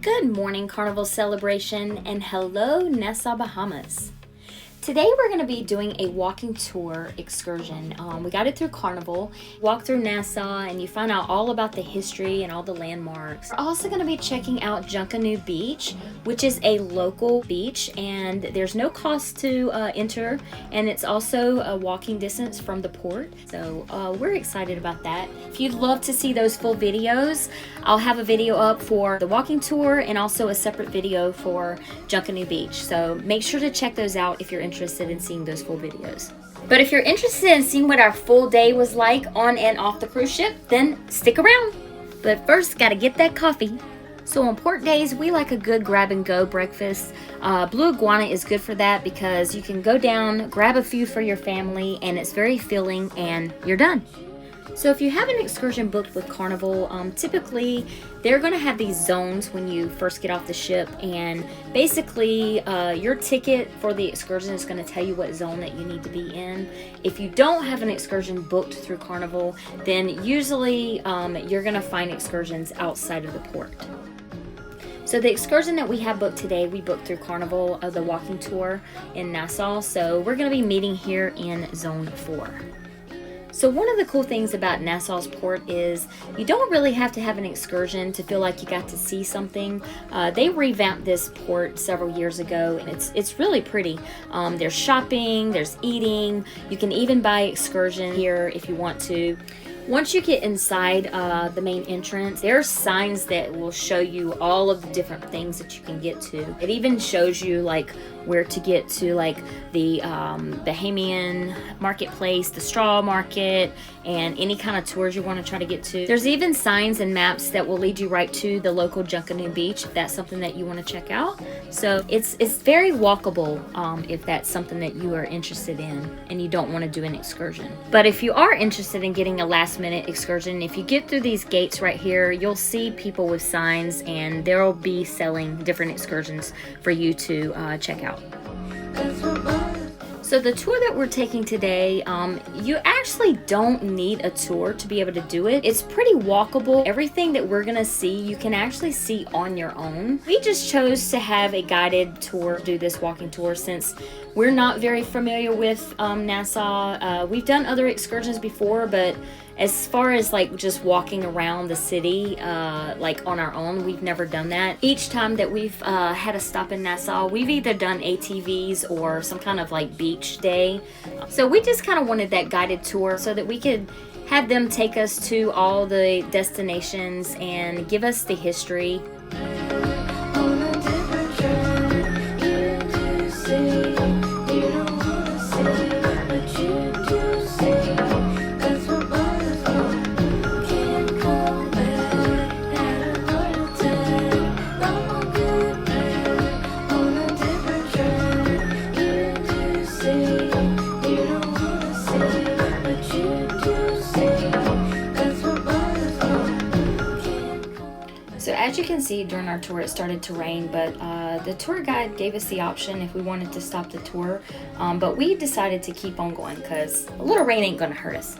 Good morning, Carnival celebration, and hello, Nassau Bahamas. Today we're going to be doing a walking tour excursion. We got it through Carnival. Walk through Nassau and you find out all about the history and all the landmarks. We're also going to be checking out Junkanoo Beach, which is a local beach, and there's no cost to enter, and it's also a walking distance from the port. So we're excited about that. If you'd love to see those full videos, I'll have a video up for the walking tour and also a separate video for Junkanoo Beach. So make sure to check those out if you're interested in seeing those full videos. But if you're interested in seeing what our full day was like on and off the cruise ship, then stick around. But first, gotta get that coffee. So on port days, we like a good grab and go breakfast. Blue Iguana is good for that because you can go down, grab a few for your family, and it's very filling, and you're done. So if you have an excursion booked with Carnival, typically they're going to have these zones when you first get off the ship, and basically your ticket for the excursion is going to tell you what zone that you need to be in. If you don't have an excursion booked through Carnival, then usually you're going to find excursions outside of the port. So the excursion that we have booked today, we booked through Carnival, the walking tour in Nassau. So we're going to be meeting here in Zone 4. So one of the cool things about Nassau's port is you don't really have to have an excursion to feel like you got to see something. They revamped this port several years ago, and it's really pretty. There's shopping, there's eating. You can even buy excursion here if you want to. Once you get inside the main entrance, there are signs that will show you all of the different things that you can get to. It even shows you like where to get to, like the Bahamian marketplace, the straw market, and any kind of tours you want to try to get to. There's even signs and maps that will lead you right to the local Junkanoo Beach if that's something that you want to check out. So it's very walkable if that's something that you are interested in and you don't want to do an excursion. But if you are interested in getting a last minute excursion, if you get through these gates right here, you'll see people with signs, and they'll be selling different excursions for you to check out. So the tour that we're taking today, you actually don't need a tour to be able to do it. It's pretty walkable. Everything that we're gonna see, you can actually see on your own. We just chose to have a guided tour, do this walking tour, since we're not very familiar with Nassau. We've done other excursions before, but as far as like just walking around the city like on our own, we've never done that. Each time that we've had a stop in Nassau, we've either done ATVs or some kind of like beach day. So we just kind of wanted that guided tour so that we could have them take us to all the destinations and give us the history. So as you can see, during our tour it started to rain, but the tour guide gave us the option if we wanted to stop the tour, but we decided to keep on going because a little rain ain't gonna hurt us.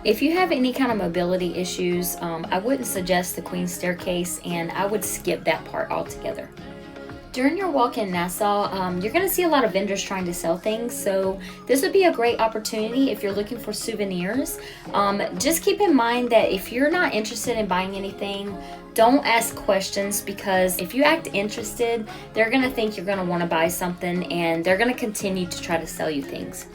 If you have any kind of mobility issues, I wouldn't suggest the Queen's Staircase, and I would skip that part altogether. During your walk in Nassau, you're going to see a lot of vendors trying to sell things, so this would be a great opportunity if you're looking for souvenirs. Just keep in mind that if you're not interested in buying anything, don't ask questions, because if you act interested, they're going to think you're going to want to buy something, and they're going to continue to try to sell you things.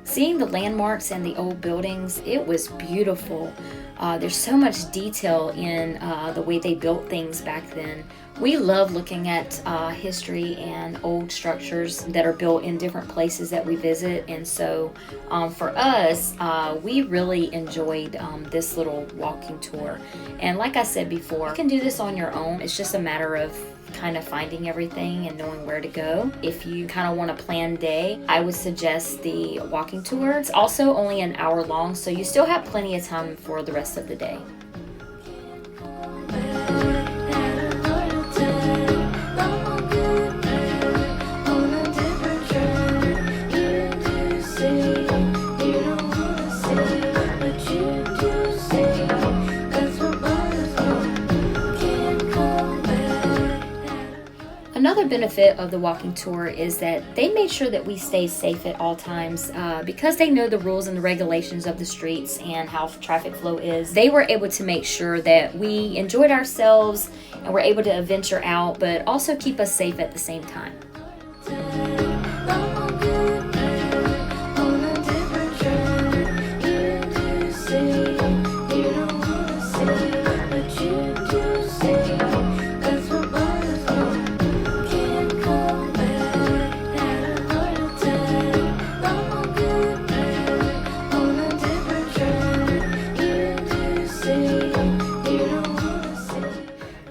Seeing seeing the landmarks and the old buildings, it was beautiful. There's so much detail in the way they built things back then. We love looking at history and old structures that are built in different places that we visit. And so for us, we really enjoyed this little walking tour. And like I said before, you can do this on your own. It's just a matter of kind of finding everything and knowing where to go. If you kind of want a planned day, I would suggest the walking tour. It's also only an hour long, so you still have plenty of time for the rest of the day. Another benefit of the walking tour is that they made sure that we stay safe at all times because they know the rules and the regulations of the streets and how traffic flow is. They were able to make sure that we enjoyed ourselves and were able to venture out, but also keep us safe at the same time.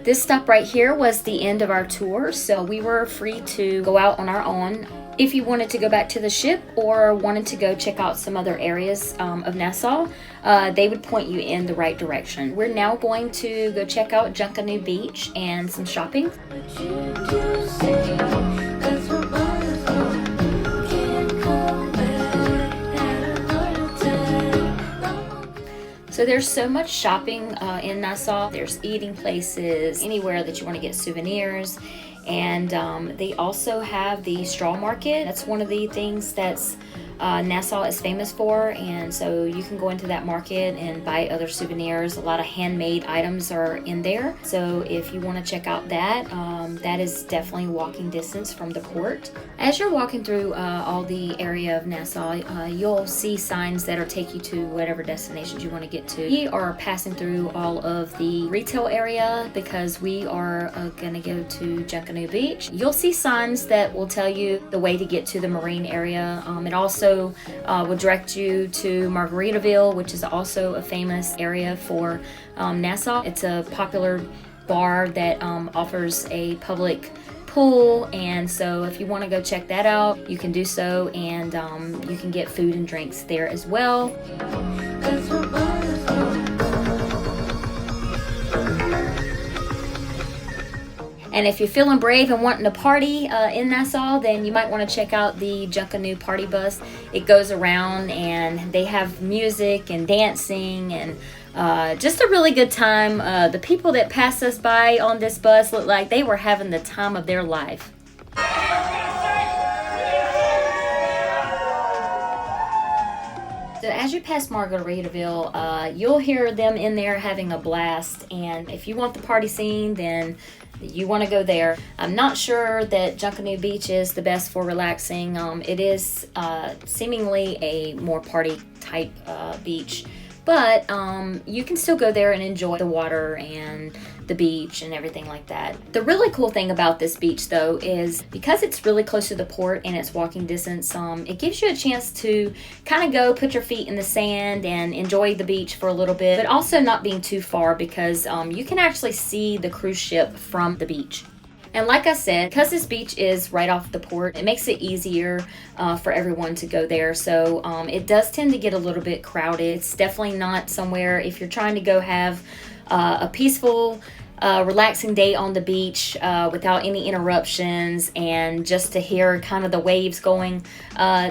This stop right here was the end of our tour, so we were free to go out on our own. If you wanted to go back to the ship or wanted to go check out some other areas of Nassau, they would point you in the right direction. We're now going to go check out Junkanoo Beach and some shopping. So there's so much shopping in Nassau. There's eating places, anywhere that you want to get souvenirs. And they also have the straw market. That's one of the things that's Nassau is famous for, and so you can go into that market and buy other souvenirs. A lot of handmade items are in there, so if you want to check out that, that is definitely walking distance from the port. As you're walking through all the area of Nassau, you'll see signs that'll take you to whatever destinations you want to get to. We are passing through all of the retail area because we are going to go to Junkanoo Beach. You'll see signs that will tell you the way to get to the marine area. It also will direct you to Margaritaville, which is also a famous area for Nassau. It's a popular bar that offers a public pool, and so if you want to go check that out, you can do so, and you can get food and drinks there as well. And if you're feeling brave and wanting to party in Nassau, then you might want to check out the Junkanoo party bus. It goes around and they have music and dancing and just a really good time. The people that passed us by on this bus looked like they were having the time of their life. So as you pass Margaritaville, you'll hear them in there having a blast, and if you want the party scene, then you want to go there. I'm not sure that Junkanoo Beach is the best for relaxing. It is seemingly a more party type beach, but you can still go there and enjoy the water and the beach and everything like that. The really cool thing about this beach though is because it's really close to the port and it's walking distance, it gives you a chance to kind of go put your feet in the sand and enjoy the beach for a little bit, but also not being too far because you can actually see the cruise ship from the beach. And like I said, because this beach is right off the port, it makes it easier for everyone to go there. So it does tend to get a little bit crowded. It's definitely not somewhere, if you're trying to go have a peaceful, relaxing day on the beach without any interruptions and just to hear kind of the waves going,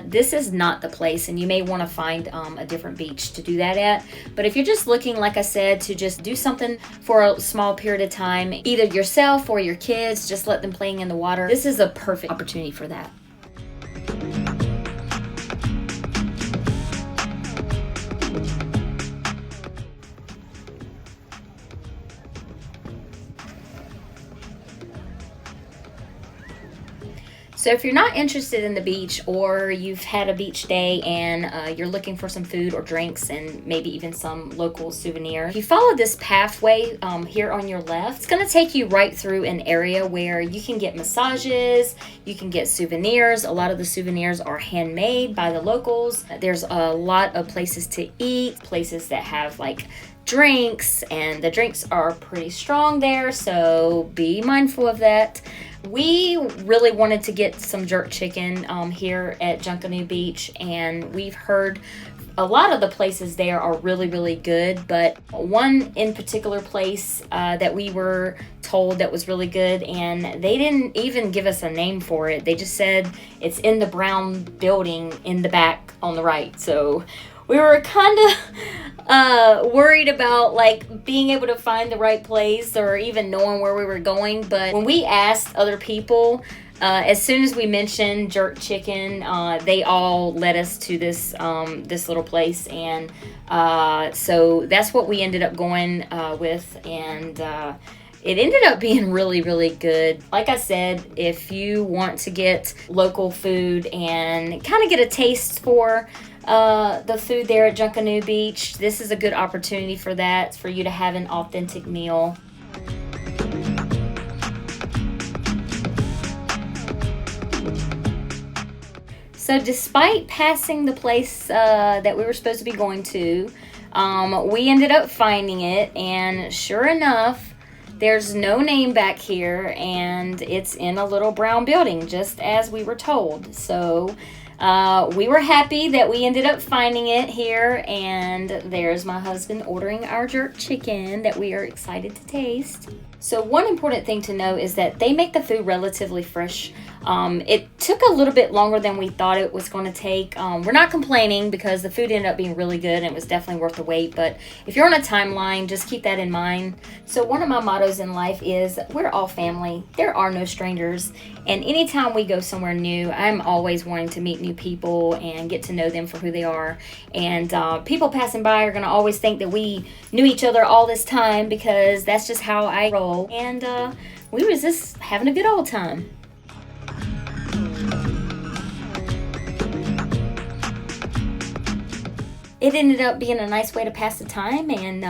this is not the place, and you may want to find a different beach to do that at. But if you're just looking, like I said, to just do something for a small period of time, either yourself or your kids, just let them playing in the water, this is a perfect opportunity for that. So if you're not interested in the beach, or you've had a beach day and you're looking for some food or drinks and maybe even some local souvenir, if you follow this pathway here on your left, it's going to take you right through an area where you can get massages, you can get souvenirs. A lot of the souvenirs are handmade by the locals. There's a lot of places to eat, places that have like drinks, and the drinks are pretty strong there, so be mindful of that. We really wanted to get some jerk chicken here at Junkanoo Beach, and we've heard a lot of the places there are really, really good, but one in particular place that we were told that was really good, and they didn't even give us a name for it. They just said it's in the brown building in the back on the right. So we were kind of worried about like being able to find the right place or even knowing where we were going. But when we asked other people, as soon as we mentioned jerk chicken, they all led us to this little place, and so that's what we ended up going with, and it ended up being really, really good. Like I said, if you want to get local food and kind of get a taste for the food there at Junkanoo Beach, this is a good opportunity for that, for you to have an authentic meal. So despite passing the place that we were supposed to be going to, we ended up finding it, and sure enough, there's no name back here, and it's in a little brown building, just as we were told. So we were happy that we ended up finding it here, and there's my husband ordering our jerk chicken that we are excited to taste. So one important thing to know is that they make the food relatively fresh. It took a little bit longer than we thought it was going to take. We're not complaining because the food ended up being really good and it was definitely worth the wait. But if you're on a timeline, just keep that in mind. So one of my mottos in life is we're all family. There are no strangers. And anytime we go somewhere new, I'm always wanting to meet new people and get to know them for who they are. And people passing by are going to always think that we knew each other all this time, because that's just how I roll. And we was just having a good old time. It ended up being a nice way to pass the time, and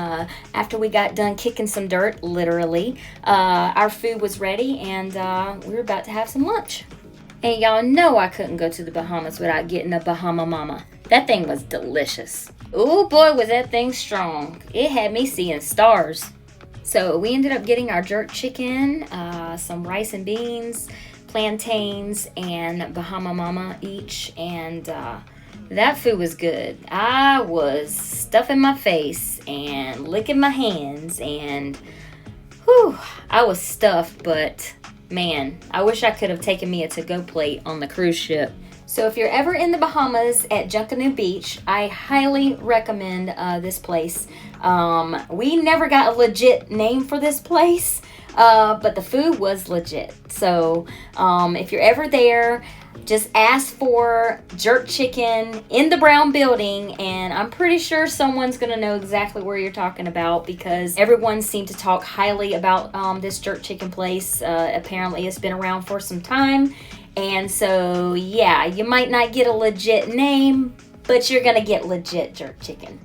after we got done kicking some dirt, literally, our food was ready, and we were about to have some lunch. And y'all know I couldn't go to the Bahamas without getting a Bahama Mama. That thing was delicious. Ooh boy, was that thing strong. It had me seeing stars. So we ended up getting our jerk chicken, some rice and beans, plantains, and Bahama Mama each, and that food was good. I was stuffing my face and licking my hands, and whew, I was stuffed, but man, I wish I could have taken me a to-go plate on the cruise ship. So if you're ever in the Bahamas at Junkanoo Beach, I highly recommend this place. We never got a legit name for this place, but the food was legit. So if you're ever there, just ask for jerk chicken in the brown building, and I'm pretty sure someone's going to know exactly where you're talking about, because everyone seemed to talk highly about this jerk chicken place. Apparently it's been around for some time, and so yeah, you might not get a legit name, but you're going to get legit jerk chicken.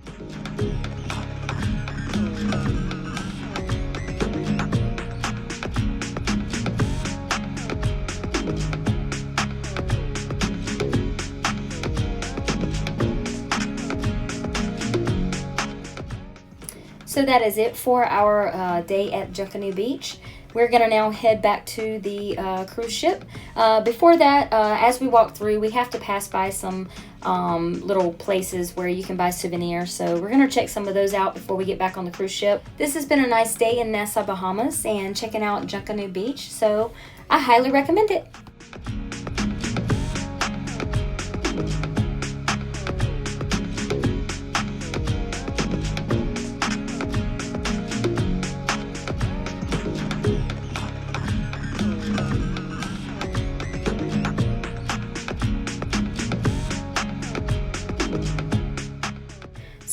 So that is it for our day at Junkanoo Beach. We're going to now head back to the cruise ship. Before that, as we walk through, we have to pass by some little places where you can buy souvenirs. So we're going to check some of those out before we get back on the cruise ship. This has been a nice day in Nassau Bahamas and checking out Junkanoo Beach. So I highly recommend it.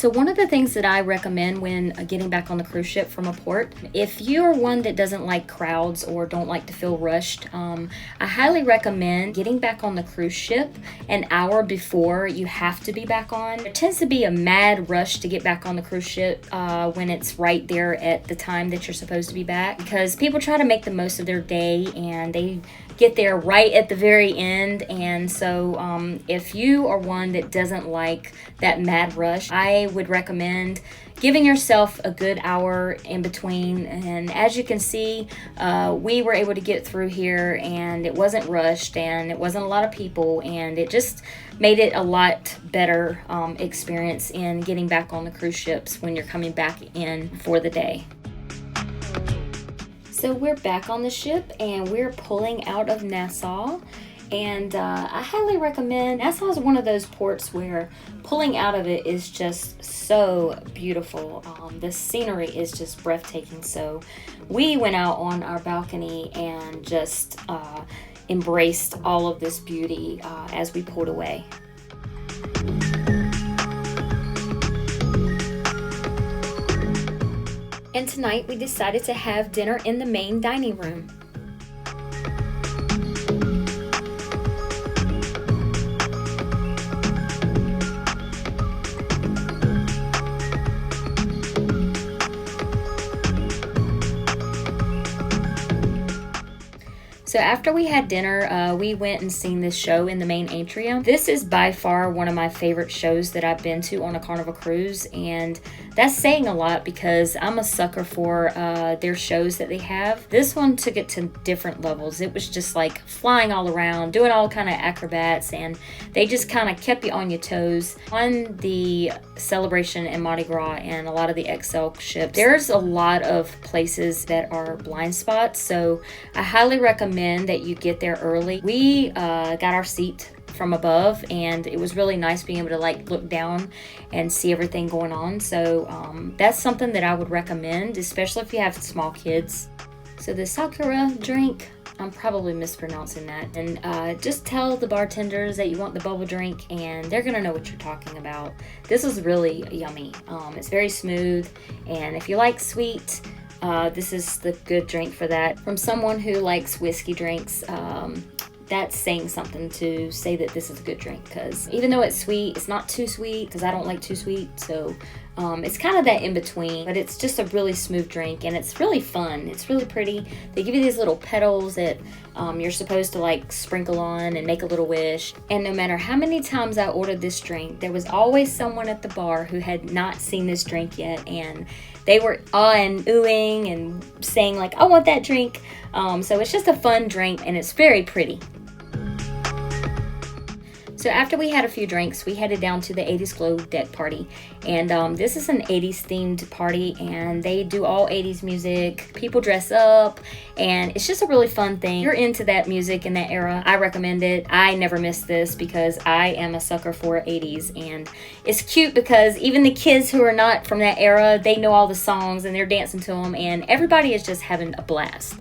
So one of the things that I recommend when getting back on the cruise ship from a port, if you're one that doesn't like crowds or don't like to feel rushed, I highly recommend getting back on the cruise ship an hour before you have to be back on. There tends to be a mad rush to get back on the cruise ship when it's right there at the time that you're supposed to be back, because people try to make the most of their day and they get there right at the very end. And so if you are one that doesn't like that mad rush, I would recommend giving yourself a good hour in between. And as you can see, we were able to get through here and it wasn't rushed and it wasn't a lot of people, and it just made it a lot better experience in getting back on the cruise ships when you're coming back in for the day. So we're back on the ship and we're pulling out of Nassau, and I highly recommend. Nassau is one of those ports where pulling out of it is just so beautiful. The scenery is just breathtaking. So we went out on our balcony and just embraced all of this beauty as we pulled away. And tonight we decided to have dinner in the main dining room. So after we had dinner, we went and seen this show in the main atrium. This is by far one of my favorite shows that I've been to on a Carnival cruise, and that's saying a lot because I'm a sucker for their shows that they have. This one took it to different levels. It was just like flying all around, doing all kind of acrobats, and they just kind of kept you on your toes. On the Celebration and Mardi Gras and a lot of the XL ships, there's a lot of places that are blind spots, so I highly recommend that you get there early. We got our seat from above, and it was really nice being able to like look down and see everything going on. So that's something that I would recommend, especially if you have small kids. So the Sakura drink, I'm probably mispronouncing that, and just tell the bartenders that you want the bubble drink and they're gonna know what you're talking about. This is really yummy. It's very smooth, and if you like sweet, this is the good drink for that. From someone who likes whiskey drinks, that's saying something to say that this is a good drink, because even though it's sweet, it's not too sweet, because I don't like too sweet. So it's kind of that in between, but it's just a really smooth drink, and it's really fun. It's really pretty. They give you these little petals that you're supposed to like sprinkle on and make a little wish. And no matter how many times I ordered this drink, there was always someone at the bar who had not seen this drink yet, and they were and oohing and saying like, I want that drink. So it's just a fun drink, and it's very pretty. So after we had a few drinks, we headed down to the 80s Glow Deck Party. And this is an 80s themed party, and they do all 80s music. People dress up, and it's just a really fun thing. If you're into that music in that era, I recommend it. I never miss this because I am a sucker for 80s. And it's cute because even the kids who are not from that era, they know all the songs and they're dancing to them, and everybody is just having a blast.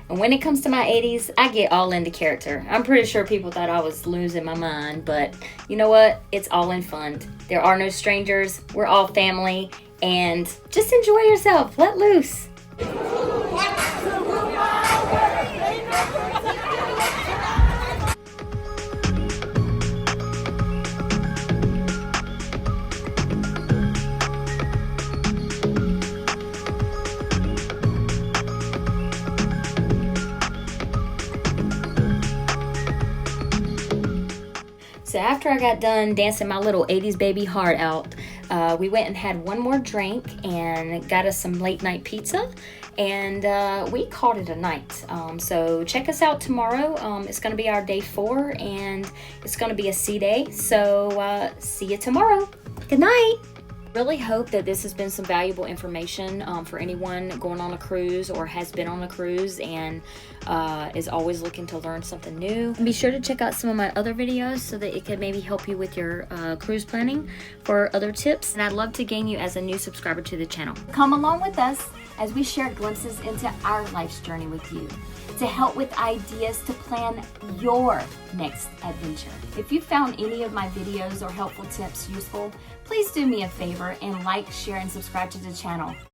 And when it comes to my 80s, I get all into character. I'm pretty sure people thought I was losing my mind, but you know what? It's all in fun. There are no strangers. We're all family, and just enjoy yourself. Let loose. So after I got done dancing my little 80s baby heart out, we went and had one more drink and got us some late night pizza, and we called it a night. So check us out tomorrow. It's going to be our day 4, and it's going to be a sea day. So see you tomorrow. Good night. Really hope that this has been some valuable information for anyone going on a cruise or has been on a cruise and is always looking to learn something new. And be sure to check out some of my other videos so that it can maybe help you with your cruise planning for other tips. And I'd love to gain you as a new subscriber to the channel. Come along with us. as we share glimpses into our life's journey with you to help with ideas to plan your next adventure. If you found any of my videos or helpful tips useful, please do me a favor and like, share, and subscribe to the channel.